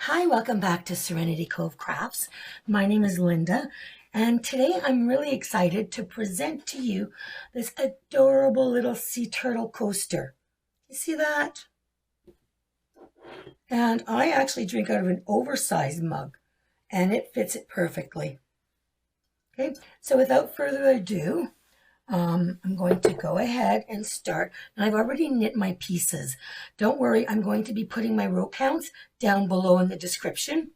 Hi, welcome back to Serenity Cove Crafts. My name is Linda, and today I'm really excited to present to you this adorable little sea turtle coaster. You see that? And I actually drink out of an oversized mug, and it fits it perfectly. Okay, so without further ado, I'm going to go ahead and start. Now I've already knit my pieces. Don't worry, I'm going to be putting my row counts down below in the description.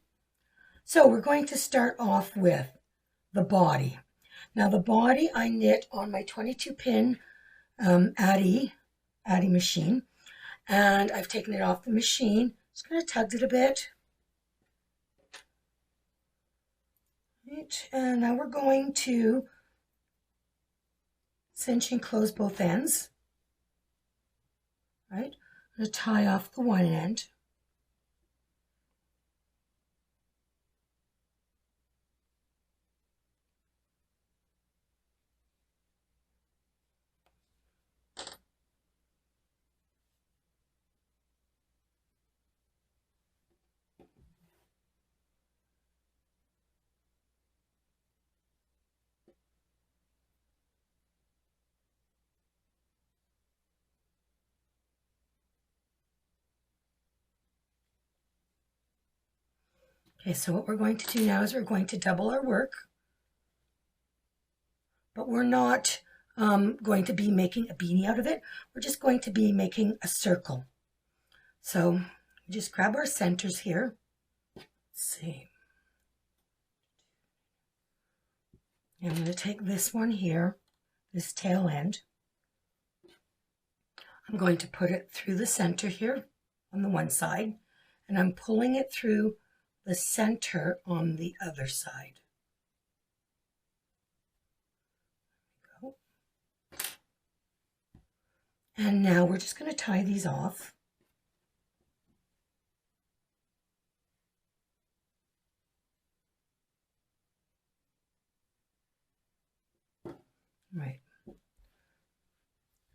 So we're going to start off with the body. Now the body I knit on my 22 pin Addi machine, and I've taken it off the machine. Just going to tug it a bit. Right, and now we're going to cinch and close both ends. Right, I'm going to tie off the one end. Okay, so what we're going to do now is we're going to double our work, but we're not going to be making a beanie out of it. We're just going to be making a circle. So we just grab our centers here. Let's see. I'm going to take this one here, this tail end. I'm going to put it through the center here on the one side, and I'm pulling it through the center on the other side. There we go. And now we're just going to tie these off. Right. I'm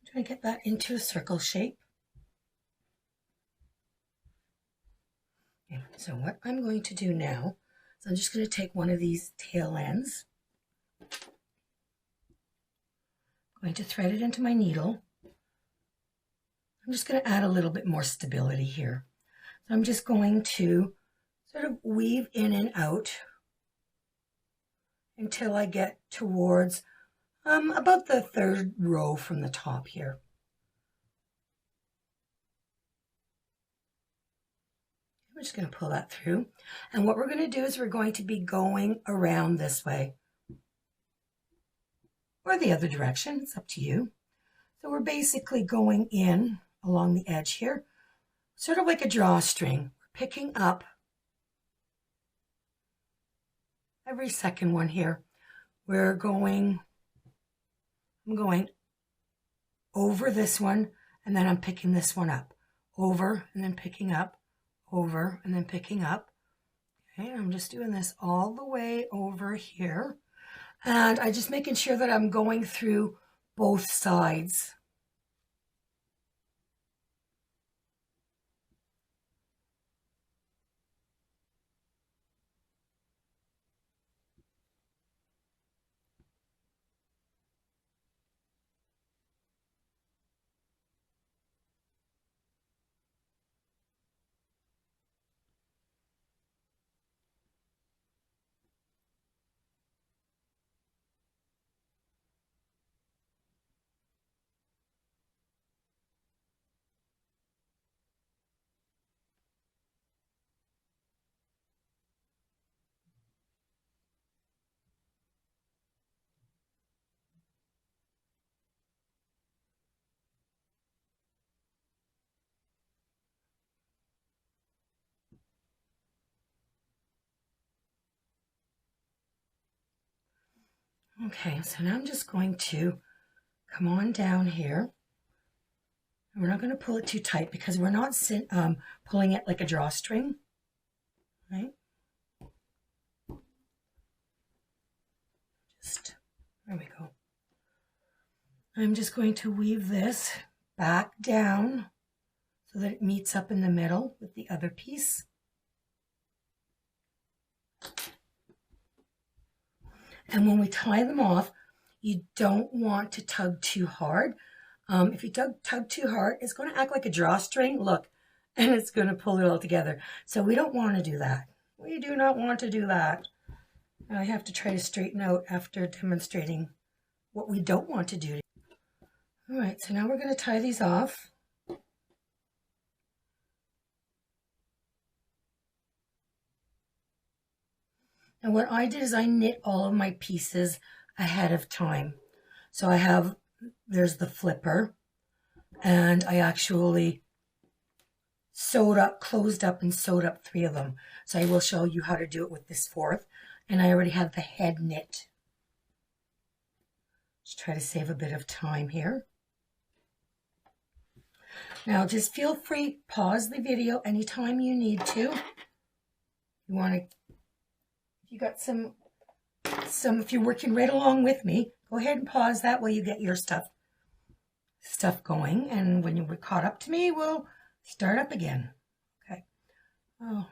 trying to get that into a circle shape. Okay, so what I'm going to do now is I'm just going to take one of these tail ends. I'm going to thread it into my needle. I'm just going to add a little bit more stability here. So I'm just going to sort of weave in and out until I get towards about the third row from the top here. I'm just going to pull that through. And what we're going to do is we're going to be going around this way. Or the other direction, it's up to you. So we're basically going in along the edge here, sort of like a drawstring. We're picking up every second one here. I'm going over this one, and then I'm picking this one up. Over, and then picking up. Over, and then picking up. Okay, I'm just doing this all the way over here. And I'm just making sure that I'm going through both sides. Okay, so now I'm just going to come on down here. And we're not going to pull it too tight because we're not pulling it like a drawstring, right? There we go. I'm just going to weave this back down so that it meets up in the middle with the other piece. And when we tie them off, you don't want to tug too hard. If you tug too hard, it's going to act like a drawstring, look, and it's going to pull it all together. So we don't want to do that. We do not want to do that. I have to try to straighten out after demonstrating what we don't want to do. All right, so now we're going to tie these off. And what I did is I knit all of my pieces ahead of time. So I have, there's the flipper, and I actually closed up and sewed up 3 of them. So I will show you how to do it with this 4th. And I already have the head knit. Just try to save a bit of time here. Now just feel free, pause the video anytime you need to. You want to, if you got some, if you're working right along with me, go ahead and pause that while you get your stuff going. And when you're caught up to me, we'll start up again. Okay. Oh.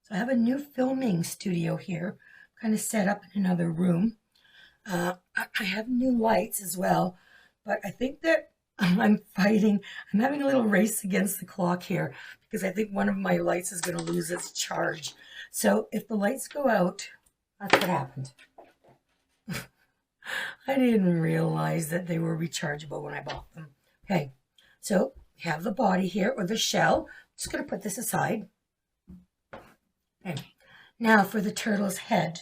So I have a new filming studio here, kind of set up in another room. I have new lights as well, but I think that I'm having a little race against the clock here because I think one of my lights is going to lose its charge. So if the lights go out, that's what happened. I didn't realize that they were rechargeable when I bought them. Okay, so we have the body here, or the shell. I'm just going to put this aside. Okay. Now for the turtle's head.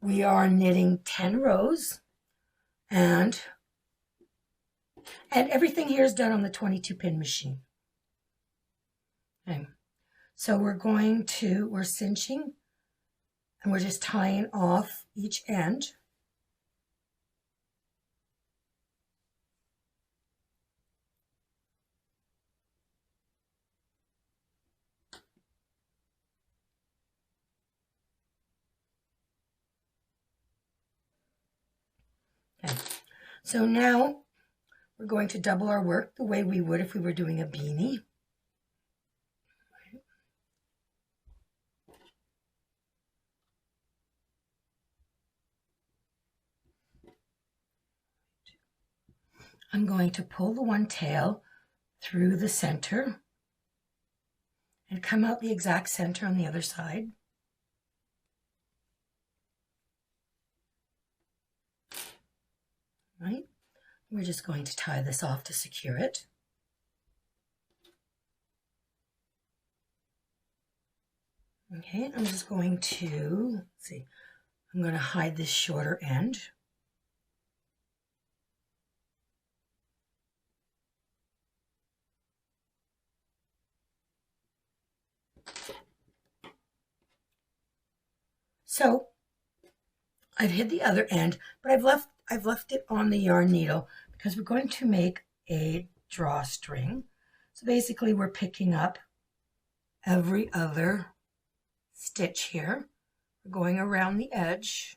We are knitting 10 rows, and everything here is done on the 22 pin machine. Okay. So we're cinching, and we're just tying off each end. Okay. So now we're going to double our work the way we would if we were doing a beanie. I'm going to pull the one tail through the center and come out the exact center on the other side. Right? We're just going to tie this off to secure it. Okay, I'm just going to, let's see, I'm going to hide this shorter end. So I've hid the other end, but I've left it on the yarn needle because we're going to make a drawstring. So basically we're picking up every other stitch here. We're going around the edge.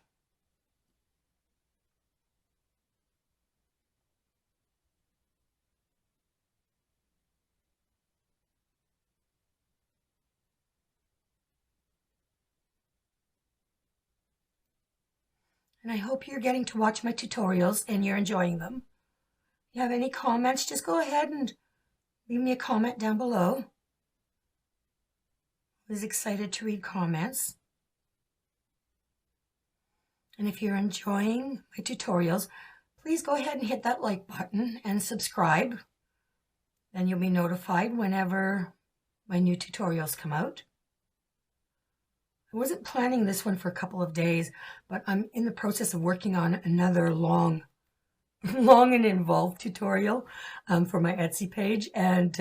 And I hope you're getting to watch my tutorials and you're enjoying them. If you have any comments, just go ahead and leave me a comment down below. I was excited to read comments. And if you're enjoying my tutorials, please go ahead and hit that like button and subscribe. Then you'll be notified whenever my new tutorials come out. I wasn't planning this one for a couple of days, but I'm in the process of working on another long and involved tutorial for my Etsy page, and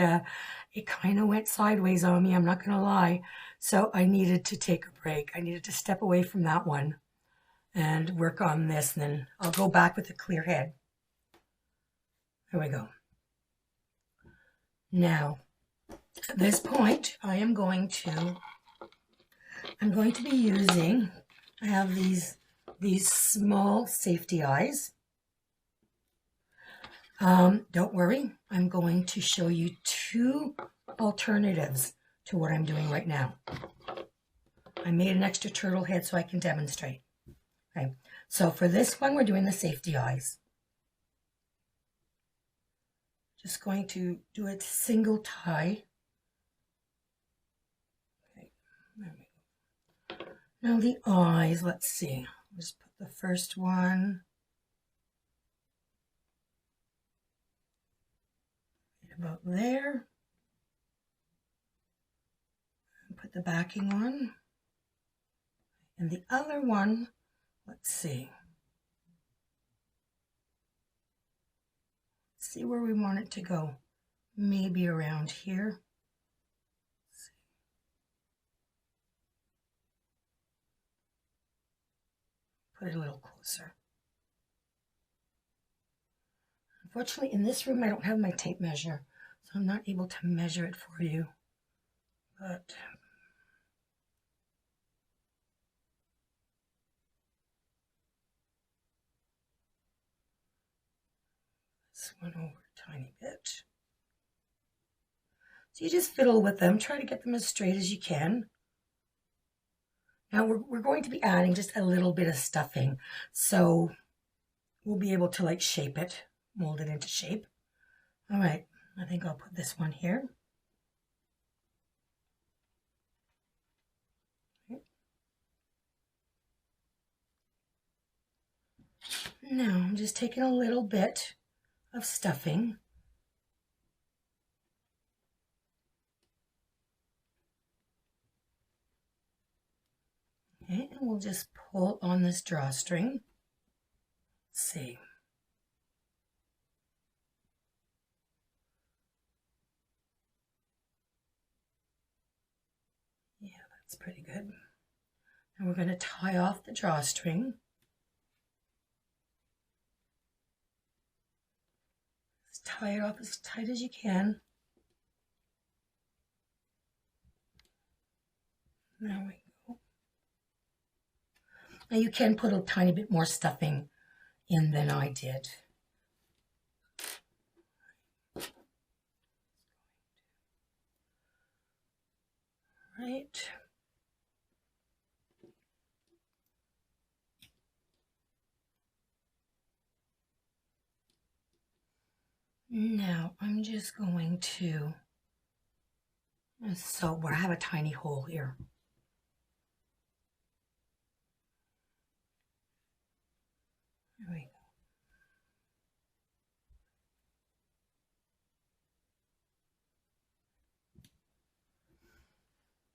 it kind of went sideways on me, I'm not going to lie. So I needed to take a break. I needed to step away from that one and work on this, and then I'll go back with a clear head. There we go. Now, at this point, I'm going to be using, I have these small safety eyes. Don't worry, I'm going to show you 2 alternatives to what I'm doing right now. I made an extra turtle head so I can demonstrate. Okay, so for this one, we're doing the safety eyes. Just going to do a single tie. Okay, there we go. Now the eyes, let's see. Just put the first one right about there. And put the backing on. And the other one, let's see. See where we want it to go. Maybe around here. Put it a little closer. Unfortunately, in this room, I don't have my tape measure, so I'm not able to measure it for you. But this one over a tiny bit. So you just fiddle with them, try to get them as straight as you can. Now we're going to be adding just a little bit of stuffing, so we'll be able to like shape it, mold it into shape. All right, I think I'll put this one here. Now I'm just taking a little bit of stuffing. Okay, and we'll just pull on this drawstring. Let's see. Yeah, that's pretty good. And we're going to tie off the drawstring. Just tie it off as tight as you can. There we go. Now you can put a tiny bit more stuffing in than I did. Right. Now I'm just going to sew where I have a tiny hole here. There we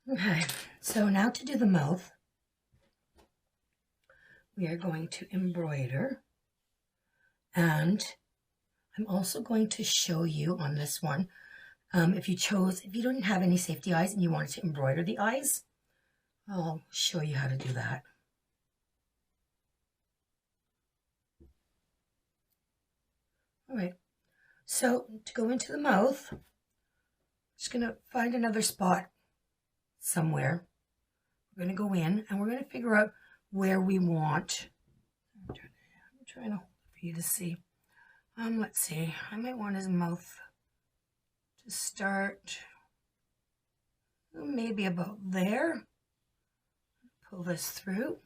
go. Okay, so now to do the mouth, we are going to embroider, and I'm also going to show you on this one, if you don't have any safety eyes and you wanted to embroider the eyes, I'll show you how to do that. All right, so to go into the mouth, I'm just going to find another spot somewhere. We're going to go in and we're going to figure out where we want. I'm trying to hold it for you to see. Let's see, I might want his mouth to start maybe about there. Pull this through.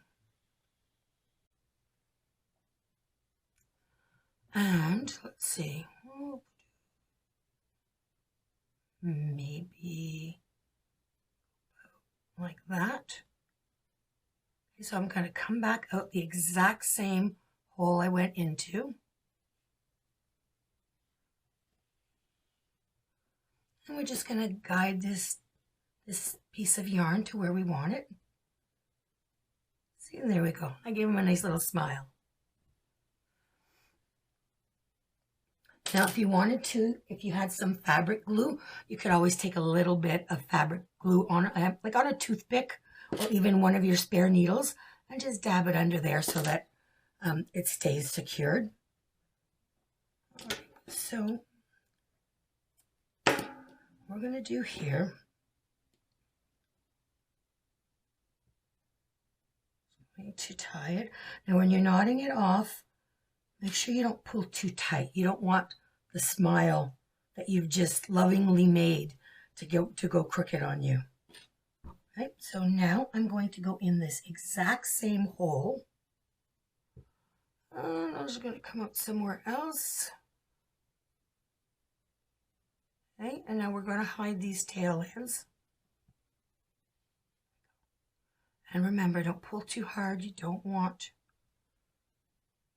And let's see, maybe like that. Okay, so I'm going to come back out the exact same hole I went into. And we're just going to guide this piece of yarn to where we want it. See, there we go. I gave him a nice little smile. Now, if you wanted to, if you had some fabric glue, you could always take a little bit of fabric glue on, like on a toothpick or even one of your spare needles, and just dab it under there so that it stays secured. So, what we're going to do here, I'm going to tie it. Now, when you're knotting it off, make sure you don't pull too tight. You don't want the smile that you've just lovingly made to go crooked on you. Okay, so now I'm going to go in this exact same hole. I'm just going to come up somewhere else. Okay, and now we're going to hide these tail ends. And remember, don't pull too hard. You don't want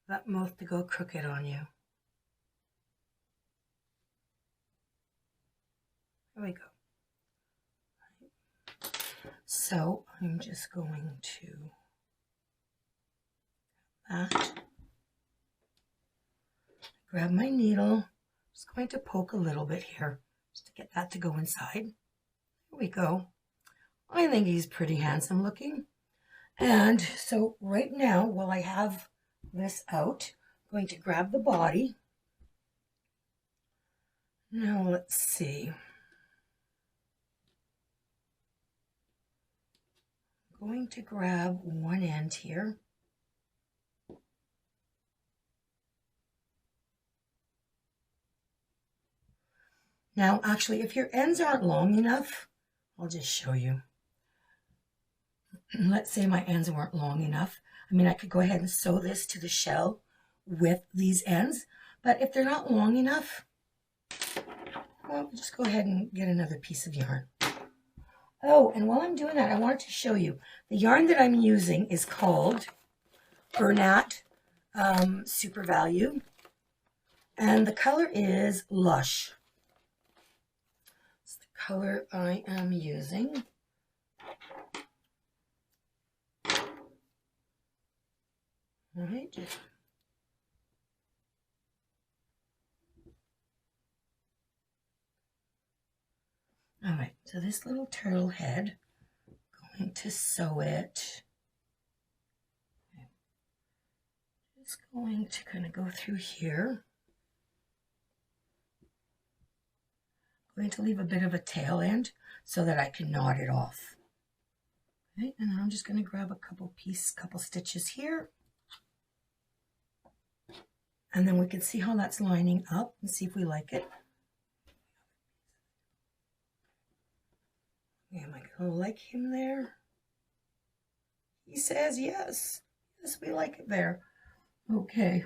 that mouth to go crooked on you. There we go. So I'm just going to grab my needle. Just going to poke a little bit here just to get that to go inside. There we go. I think he's pretty handsome looking. And so right now, while I have this out, I'm going to grab the body. Now let's see. I'm going to grab one end here. Now, actually, if your ends aren't long enough, I'll just show you. Let's say my ends weren't long enough. I mean, I could go ahead and sew this to the shell with these ends, but if they're not long enough, well, just go ahead and get another piece of yarn. Oh, and while I'm doing that, I wanted to show you. The yarn that I'm using is called Bernat Super Value, and the color is Lush. It's the color I am using. All right. All right, so this little turtle head, going to sew it. Just going to kind of go through here. I'm going to leave a bit of a tail end so that I can knot it off. Okay, and then I'm just going to grab a couple stitches here. And then we can see how that's lining up and see if we like it. Am I going to like him there? He says yes. Yes, we like it there. Okay.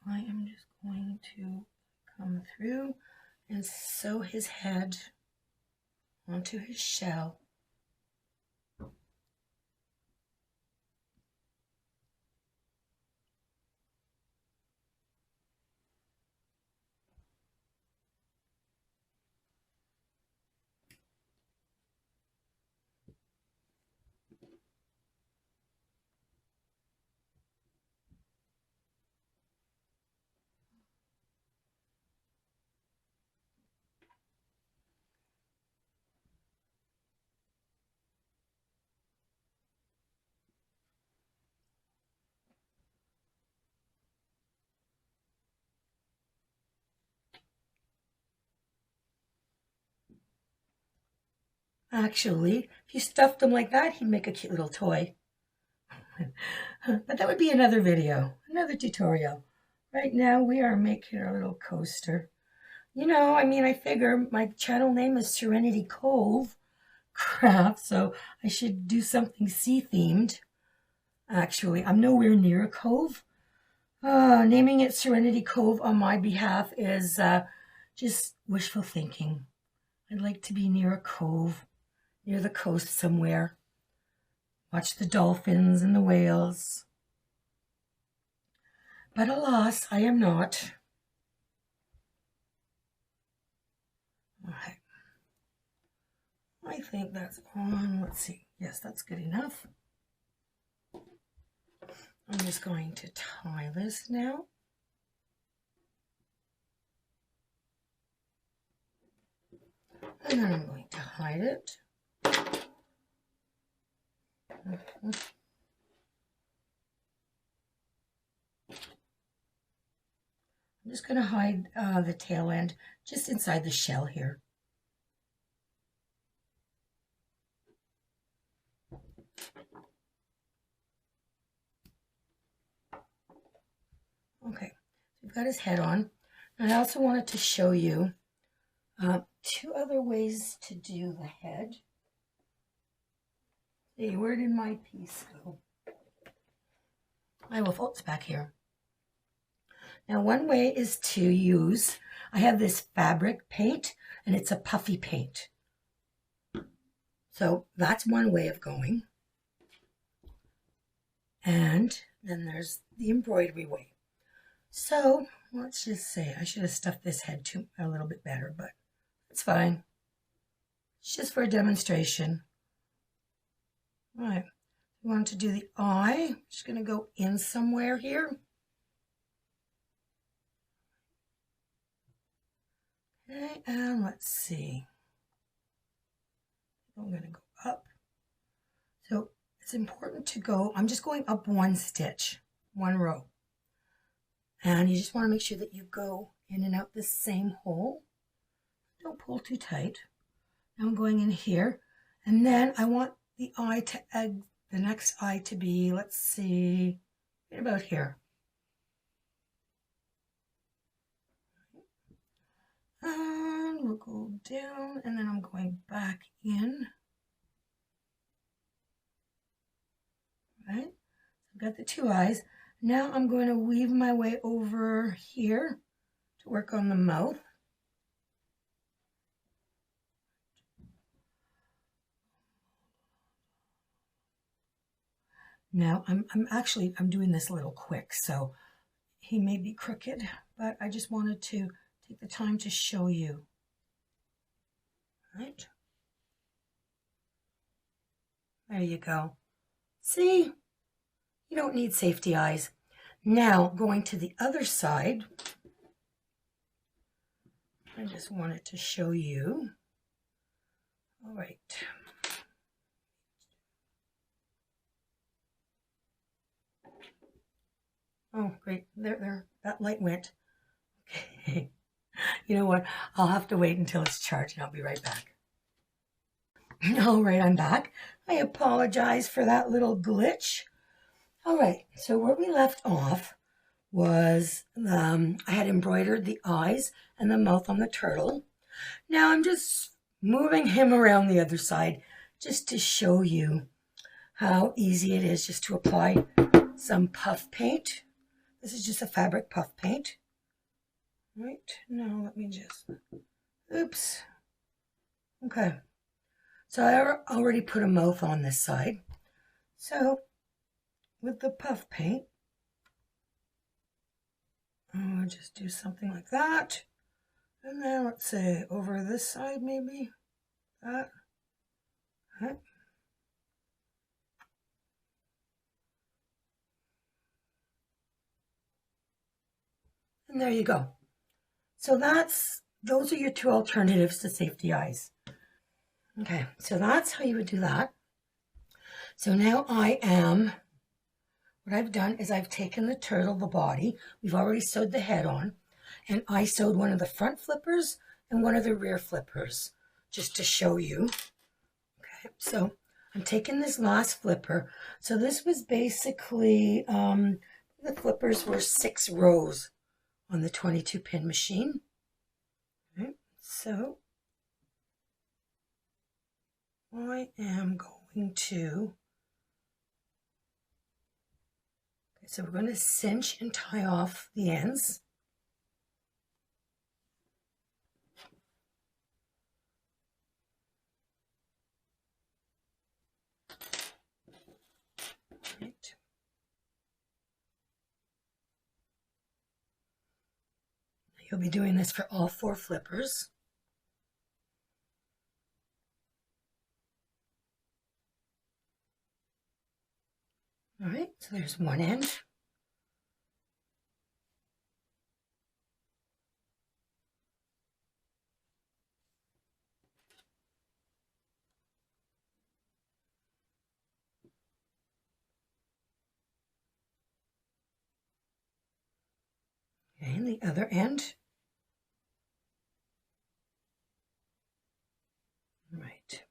I am just going to come through and sew his head onto his shell. Actually, if you stuffed him like that, he'd make a cute little toy. But that would be another video, another tutorial. Right now, we are making our little coaster. You know, I mean, I figure my channel name is Serenity Cove Craft, so I should do something sea-themed. Actually, I'm nowhere near a cove. Naming it Serenity Cove on my behalf is just wishful thinking. I'd like to be near a cove, near the coast somewhere. Watch the dolphins and the whales. But alas, I am not. All right. I think that's on. Let's see. Yes, that's good enough. I'm just going to tie this now. And then I'm going to hide it. I'm just going to hide the tail end just inside the shell here. Okay, so we've got his head on. And I also wanted to show you two other ways to do the head. See, where did my piece go? Oh, it's back here. Now, one way is to use, I have this fabric paint, and it's a puffy paint. So that's one way of going. And then there's the embroidery way. So let's just say, I should have stuffed this head a little bit better, but it's fine. It's just for a demonstration. All right, we want to do the eye. I'm just going to go in somewhere here. Okay, and let's see. I'm going to go up. So it's important to go, I'm just going up one stitch, one row. And you just want to make sure that you go in and out the same hole. Don't pull too tight. Now I'm going in here. And then I want the eye to egg, the next eye to be, let's see, right about here. And we'll go down, and then I'm going back in. Right? I've got the two eyes. Now I'm going to weave my way over here to work on the mouth. Now I'm doing this a little quick, so he may be crooked, but I just wanted to take the time to show you. Right? There you go. See? You don't need safety eyes. Now, going to the other side, I just wanted to show you. All right. Oh, great. There. That light went. Okay. You know what? I'll have to wait until it's charged, and I'll be right back. All right, I'm back. I apologize for that little glitch. All right, so where we left off was I had embroidered the eyes and the mouth on the turtle. Now I'm just moving him around the other side just to show you how easy it is just to apply some puff paint. This is just a fabric puff paint. Right, now let me just, oops. Okay, so I already put a mouth on this side. So with the puff paint, I'll just do something like that. And then let's say over this side maybe, that. Okay. And there you go. So those are your two alternatives to safety eyes. Okay, so that's how you would do that. So now what I've done is I've taken the turtle, the body, we've already sewed the head on, and I sewed one of the front flippers and one of the rear flippers, just to show you. Okay, so I'm taking this last flipper. So this was basically, the flippers were 6 rows on the 22 pin machine. Okay, so I am going to, so we're going to cinch and tie off the ends. Right. You'll be doing this for all 4 flippers. All right, so there's one end. Okay, and the other end. Right.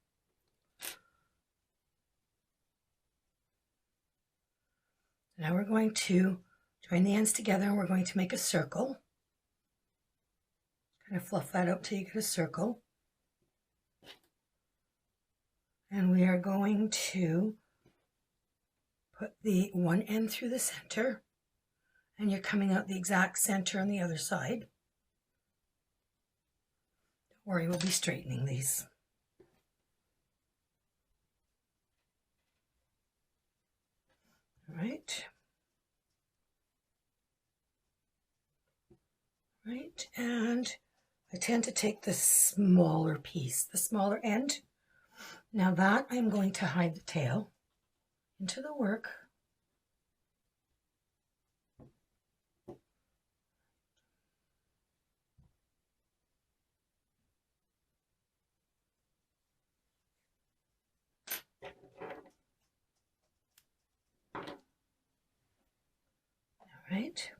Now we're going to join the ends together and we're going to make a circle. Kind of fluff that out till you get a circle. And we are going to put the one end through the center, and you're coming out the exact center on the other side. Don't worry, we'll be straightening these. All right. Right, and I tend to take the smaller piece, the smaller end. Now that I'm going to hide the tail into the work. All right.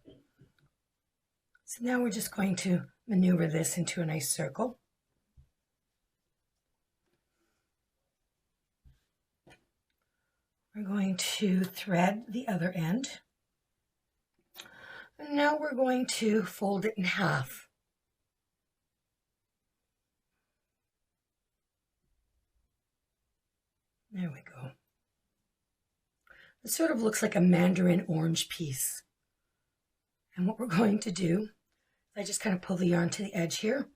So now we're just going to maneuver this into a nice circle. We're going to thread the other end. And now we're going to fold it in half. There we go. It sort of looks like a mandarin orange piece. And what we're going to do, I just kind of pull the yarn to the edge here,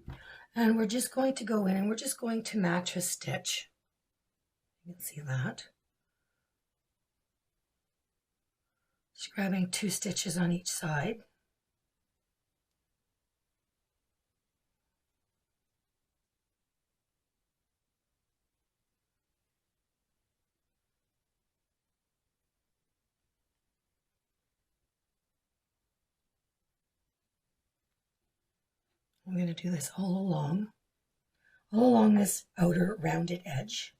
and we're just going to go in and we're just going to match a stitch. You can see that. Just grabbing 2 stitches on each side. I'm going to do this all along this outer rounded edge.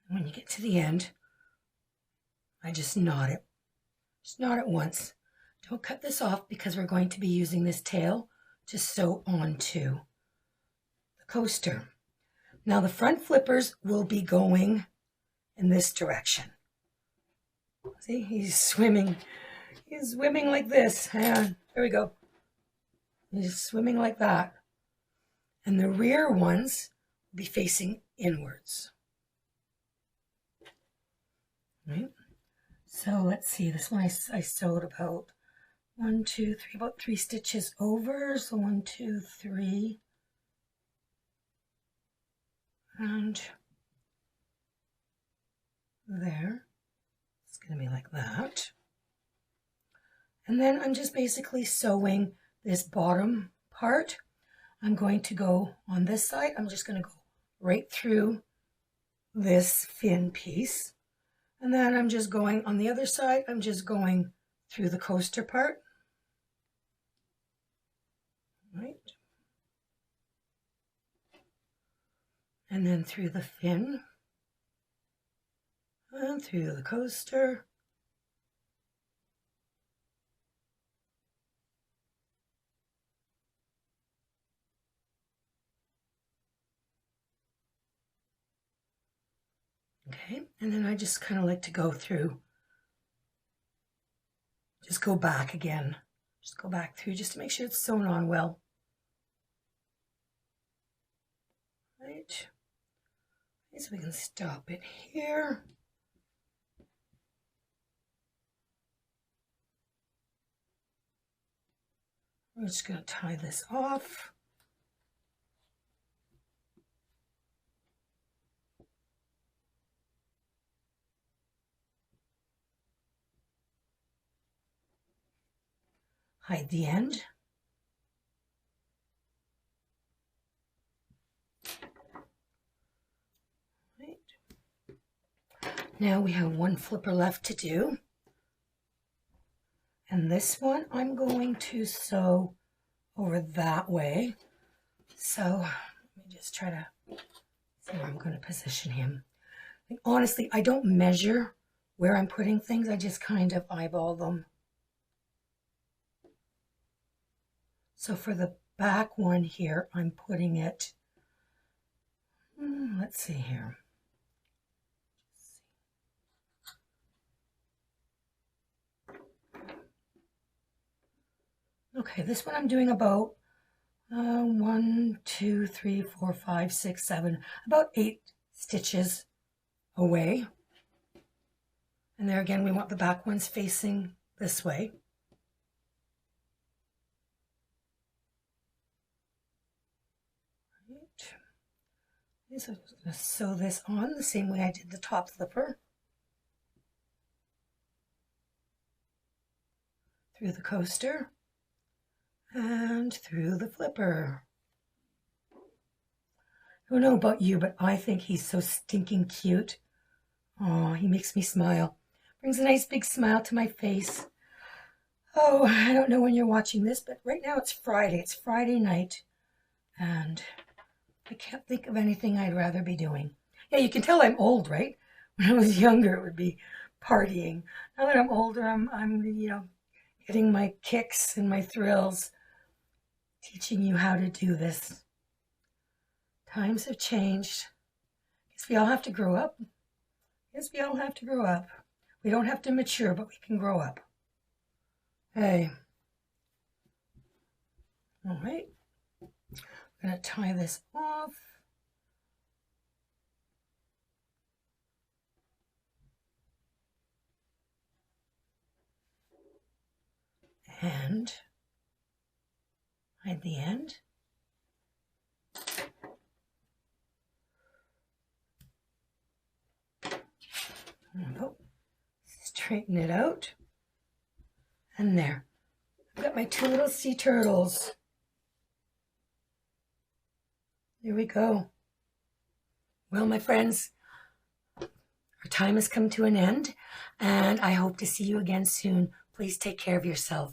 When you get to the end, I just knot it. Just knot it once. Don't cut this off because we're going to be using this tail to sew onto the coaster. Now the front flippers will be going in this direction. See, he's swimming. He's swimming like this. There we go. He's swimming like that. And the rear ones will be facing inwards. Right? So let's see, this one I sewed about 1, 2, 3, about 3 stitches over. So 1, 2, 3. And there. It's going to be like that. And then I'm just basically sewing this bottom part. I'm going to go on this side. I'm just going to go right through this fin piece. And then I'm just going on the other side. I'm just going through the coaster part. Right. And then through the fin. And through the coaster. Okay, and then I just kind of like to go through, just go back again. Just go back through just to make sure it's sewn on well. Right. So we can stop it here. We're just going to tie this off. Hide the end. Right. Now we have 1 flipper left to do. And this one I'm going to sew over that way. So let me just try to see where I'm going to position him. Like, honestly, I don't measure where I'm putting things. I just kind of eyeball them. So for the back one here, I'm putting it, let's see here. Okay, this one I'm doing about 1, 2, 3, 4, 5, 6, 7, about 8 stitches away. And there again, we want the back ones facing this way. Right. So I'm just going to sew this on the same way I did the top flipper. Through the coaster and through the flipper. I don't know about you, but I think he's so stinking cute. Oh, he makes me smile. Brings a nice big smile to my face. Oh, I don't know when you're watching this, but right now it's Friday. It's Friday night, and I can't think of anything I'd rather be doing. Yeah, you can tell I'm old, right? When I was younger, it would be partying. Now that I'm older, I'm getting my kicks and my thrills, teaching you how to do this. Times have changed. Guess we all have to grow up. Guess we all have to grow up. We don't have to mature, but we can grow up. Hey. All right. I'm going to tie this off. And hide the end. Straighten it out. And there. I've got my 2 little sea turtles. There we go. Well, my friends, our time has come to an end, and I hope to see you again soon. Please take care of yourself.